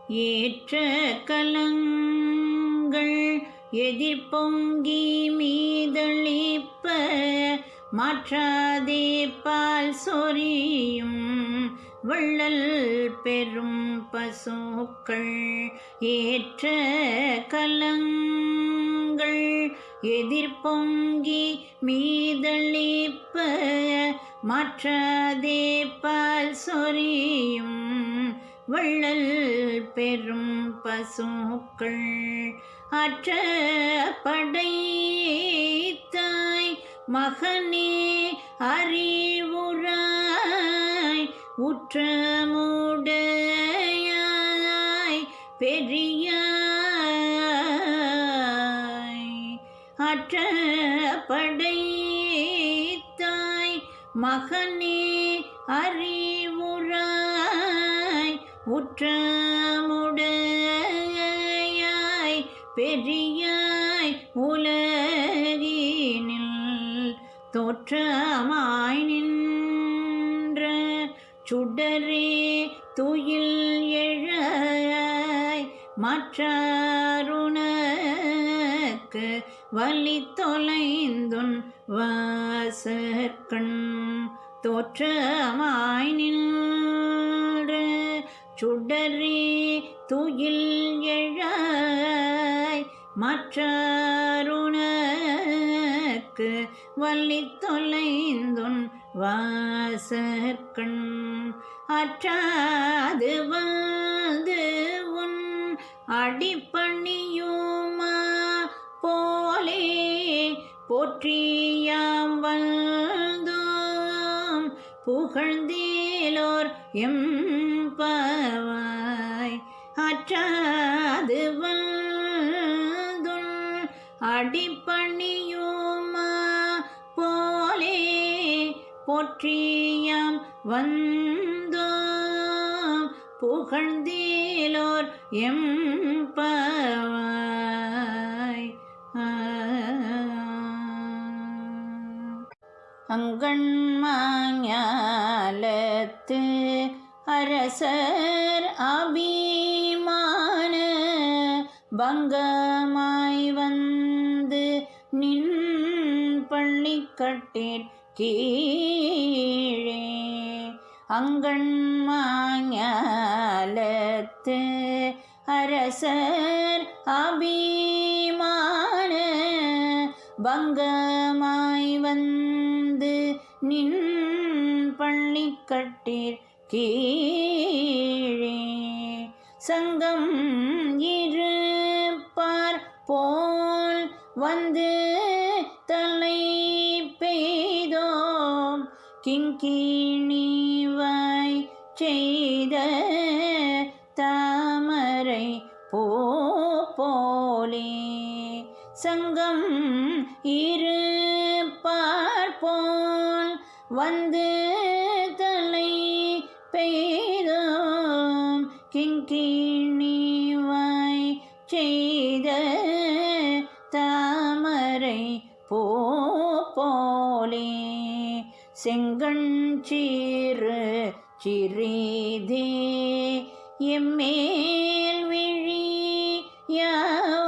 ஏற்ற கலங்கள் எதிர்பொங்கி மீதளிப்ப மாற்றாதே பால் சொரியும் வள்ளல் பெரும் பசுக்கள். ஏற்ற கலங்கள் எதிர்பொங்கி மீதளிப்ப மாற்றாதே பால் சொரியும் வள்ளல் பெரும் பசுக்கள். அற்ற படைத்தாய் மகனே அறிவுராய் உற்றமுடையாய் பெரியாய். அற்ற படைத்தாய் மகனே அறிவுராய் உற்றமுடையாய் பெரியாய். உலகினில் தோற்றமாய் நின்ற சுடரே துயில் எழாய் மற்றாருனக்கு வலி தொலைந்துன் வாசற்கண். தோற்றமாய் நின்ற சுடரே துயில் எழாய் மற்றாருனக்கு வலி தொலைந்துன் வாசற்கண். அற்றாது வந்து உன் அடிப்பணியுமா போலே போற்றியாம் வந்தோம் புகழ்ந்தேலோர் எம்பாவாய். அற்றாது வந்துன் அடிப்பணியுமா போலே போற்றியாம் வந்தோம் புகழ்ந்தேலோர் எம்பாவாய். அங்கண்மாஞாலத்து அரசர் அபிமான பங்கமாய் வந்து நின் பள்ளிக்கட்டிற் கீழே. அங்கண்மாஞாலத்து அரசர் அபிமான பங்கமாய் வந்து நின் பள்ளிக்கட்டிற் கீழே. சங்கம் இருப்பார் போல் வந்து தலை பெய்தோம் கிங்கிணிவாய் செய்த தாமரை பூ போலே. சங்கம் இருப்பார் போல் வந்து தலை பெய்தோம் கிங்கிணிவாய் செய்த தாமரை பூ போலே. செங்கண் சீறு சிறிதே எம்மேல் விழியாவோ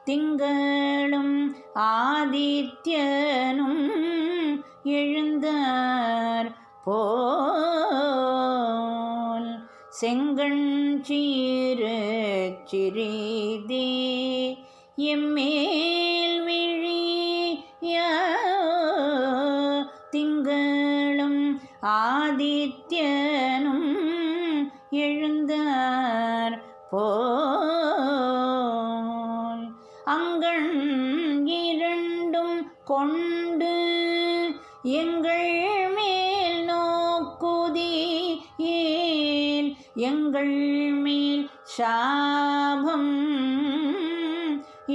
திங்களும் ஆதித்யனும் எழுந்தார் போல். செங்கண் சீறு சிறிதே எம்மேல் விழியாவோ திங்களும் ஆதித்யனும் எழுந்தார் போல். அங்கண் இரண்டும் கொண்டு எங்கள் மேல் நோக்குதியேல் எங்கள் மேல் சாபம்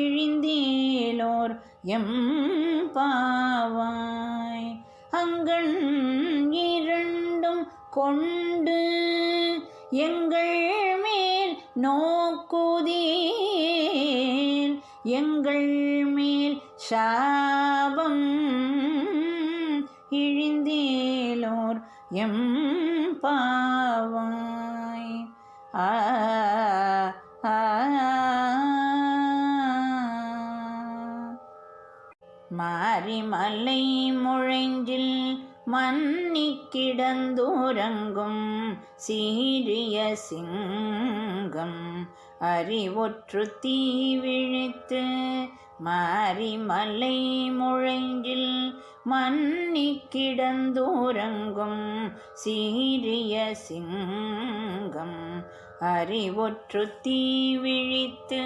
இழிந்தேலோர் எம்பாவாய். அங்கண் இரண்டும் கொண்டு எங்கள் மேல் நோக்குதியேல் எங்கள் மேல் சாபம் இழிந்தேலோர் எம்பாவாய். மாரிமலை முழைஞ்சில் மன்னி கிடந்துறங்கும் சீரிய சிங்கம் அறிவொற்று தீ விழித்து மாரிமலை முழைஞ்சில் மன்னி கிடந்துறங்கும் சீரிய சிங்கம் அறிவொற்று தீ விழித்து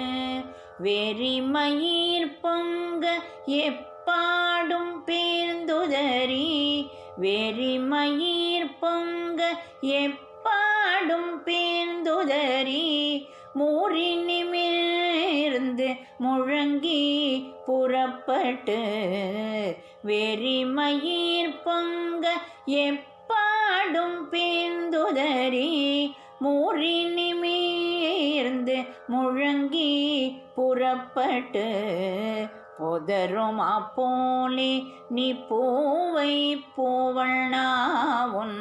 வெறிமயிர் பொங்க எப்பாடும் பேர்ந்துதறி வெறிமயிர் பொங்க எப்பாடும் பேர்ந்துதறி மூறி நிமிர்ந்து முழங்கி புறப்பட்டு வெறிமயிர் பொங்க எப்பாடும் பேர்ந்துதறி மூறி நிமிர்ந்து முழங்கி புறப்பட்டு பொதருமா போலே நீ பூவை பூவண்ணாவுன்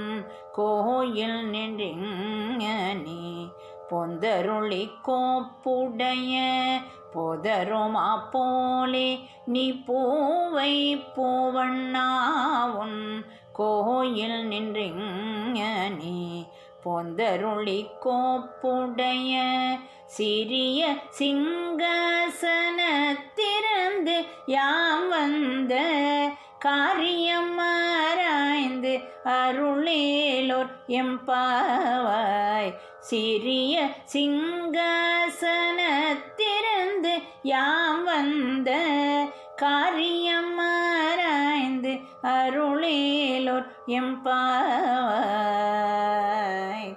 கோயில் நின்றீ பொந்தருளி கோப்புடைய பொதருமா போலே நீ பூவை பூவண்ணாவுன் கோயில் நின்றீ பொந்தருளி கோப்புடைய சிறிய சிங்காசனத்திருந்து யாம் வந்த காரியம் ஆராய்ந்து அருளேலோர் எம்பாவாய் சிறிய சிங்காசனத்திருந்து யாம் வந்த காரியம் ஆராய்ந்து அருளேலோர் எம்பாவாய்.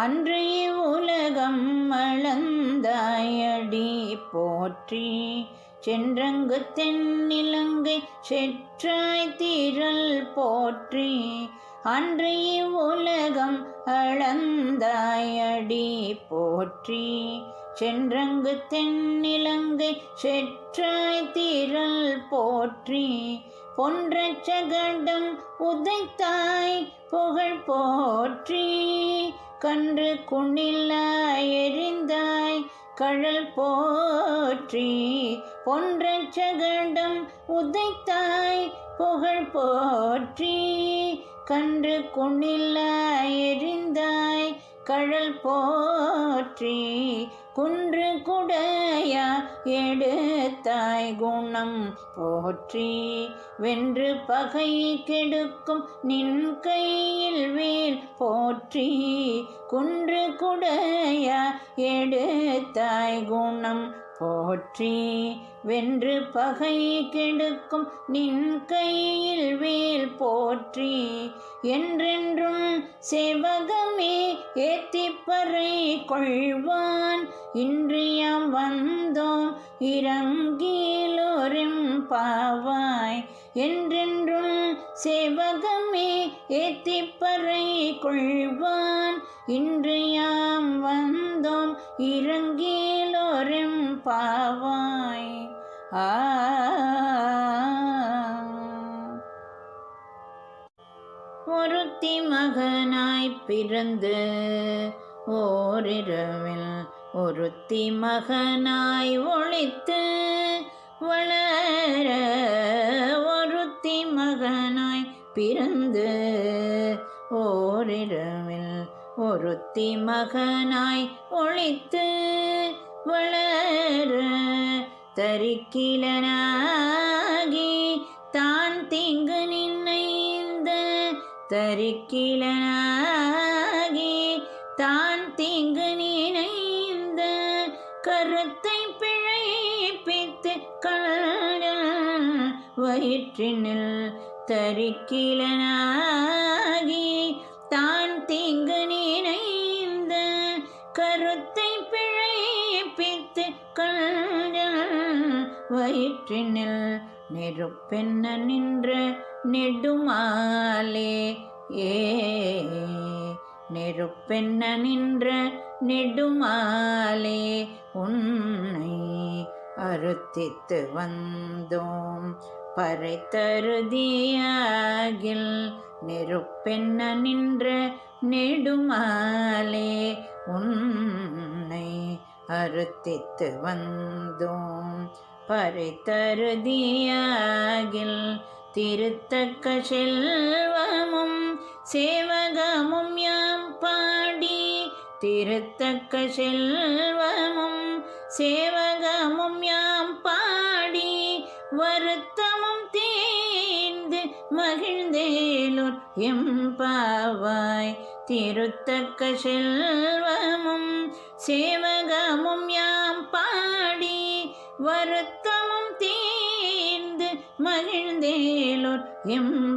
அன்று இவ்வுலகம் அளந்தாயடி போற்றி சென்றங்கு தென்னிலங்கை செற்றாய் திரள் போற்றி அன்று இவ்வுலகம் அளந்தாயடி போற்றி சென்றங்கு தென்னிலங்கை செற்றாய் திரள் போற்றி பொன்றச் சகடம் உதைத்தாய் புகழ் போற்றி கன்று குணிலாய் எரிந்தாய் கழல் போற்றி பொன்றச் சகடம் உதைத்தாய் புகழ் போற்றி கன்று குணிலாய் எரிந்தாய் கழல் போற்றி குன்று குடையா எடுத்தாய் குணம் போற்றி வென்று பகை கெடுக்கும் நின் கையில் வேல் போற்றி குன்று குடையா எடுத்தாய் குணம் போற்றி வென்று பகை கெடுக்கும் நின் கையில் வேல் போற்றி என்றென்றும் செவகமே ஏத்திப்பறை கொள்வான் இன்று யாம் வந்தோம் இறங்கிலோரும் பாவாய் என்றென்றும் செவகமே ஏத்திப்பறை கொள்வான் இன்று யாம் வந்தோம் இறங்கிலோரும் பாவாய். ஒருத்தி மகனாய் பிறந்து ஓரிரவில் ஒருத்தி மகனாய் ஒளித்து வளர ஒருத்தி மகனாய் பிறந்து ஓரிரவில் ஒருத்தி மகனாய் ஒளித்து வளர தரிக்கிலனாகி தான் தீங்கு நினைந்த தரிக்கிலனாகி தான் தீங்கு நினைந்த கருத்தை பிழைப்பித்து கடல் வயிற்றினில் தரிக்கிலனாகி தான் தீங்கு நினைந்த கருத்தை பிழைப்பித்து கடல் வயிற்றினில் நெருப்பென்ன நின்ற நெடுமாலே நெருப்பென்ன நின்ற நெடுமாலே உன்னை அறுத்தித்து வந்தோம் பறை தருதியாகில் நெருப்பென்ன நின்ற நெடுமாலே உன்னை அறுத்தித்து வந்தோம் பறித்தருதியாகில் திருத்தக்க செல்வமும் சேவகமும் யாம் பாடி திருத்தக்க செல்வமும் சேவகமும் யாம் பாடி வருத்தமும் தீர்ந்து மகிழ்ந்தேலோர் எம்பாவாய் திருத்தக்க செல்வமும் சேவகமும் யாம் பாடி வருத்தமும் தீர்ந்து மகிழ்ந்தேலோர் எம்பாவாய்.